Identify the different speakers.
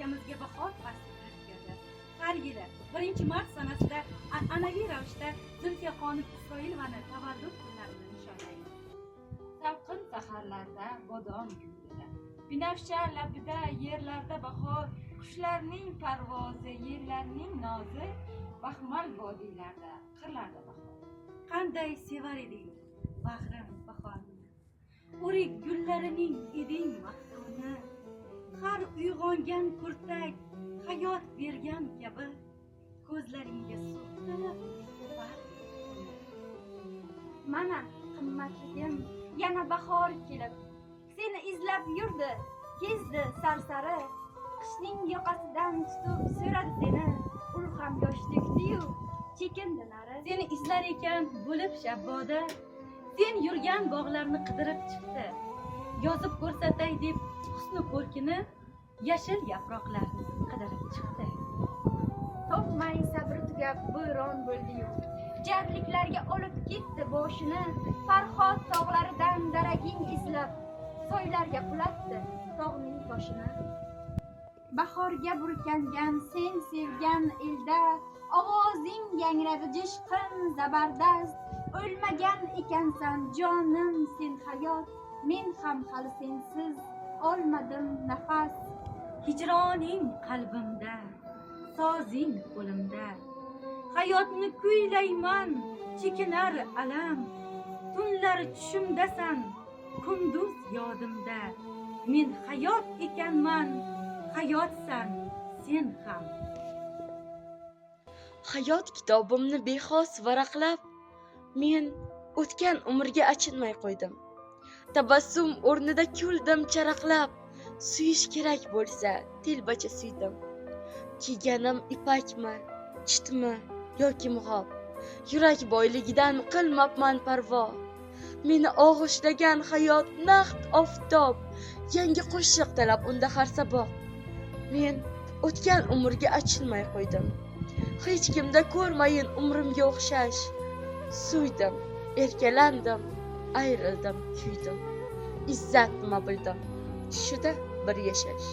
Speaker 1: yelkamizga bahor fasli kirib keldi. Har yili 1-mart sanasida an'anaviy ravishda Zulfiya xonim Isroilovani tavallud kunlarini nishonlaymiz. Salqin saharlarda bodom gulladi. Binafsha labida yerlarda bahor, qushlarning parvozi, yerlarning nozi, baxmal vodiylarda, qirlarda bahor. Qanday sevar eding bag'rim bahorni, o'rik gullarining eding maftuni, har uyg'ongan kurtak hayot bergan kabi ko'zlaringga surtilib
Speaker 2: mana qimmatligim yana bahor kelib seni izlab yurdi, kezdi sarsari, qishning yoqasidan tutib so'radi seni, ul ham yosh to'kdi-yu chekindi nari.
Speaker 1: Seni izlar ekan bo'lib shabboda, sen yurgan bog'larni qidirib chiqdi. Yozib ko'rsatay deb husni ko'rkini yashil yaproqlarni qidirib chiqdi.
Speaker 2: Topmay sabri tugab bo'ron bo'ldi-yu, jarliklarga olib ketdi boshini, Farhod tog'laridan daraging izlab, soylarga qulatdi tog'ning toshini. Bahorga burkangan sen sevgan elda, ovozing yangradi jishqin zabardast, o'lmagan ekansan jonim sen hayot, men ham hali sensiz olmadim nafas.
Speaker 1: Hijroning qalbimda, sozing qo'limda, hayotni kuylayman, chekinar alam. Tunlar tushimdasan, kunduz yodimda, men hayot ekanman, hayotsan sen ham.
Speaker 3: Hayot kitobimni bexos varaqlab, men o'tgan umrga achinmay qo'ydim. Tabassum o'rnida kuldim charaqlab, suyish kerak bo'lsa telbacha suydim. Kiyganim ipakmi, chitmi yoki mug'ob, yurak boyligidan qilmabman parvo. Meni og'ishlagan hayot naqd oftob, yangi qo'shiq talab unda har sabah. Men o'tgan umrga achinmay qo'ydim. Hech kimda ko'rmayin umrimga o'xshash. Suydim, erkalandim, ayrildim, kuydim. Izzat nima bildim, tushida bir yashash.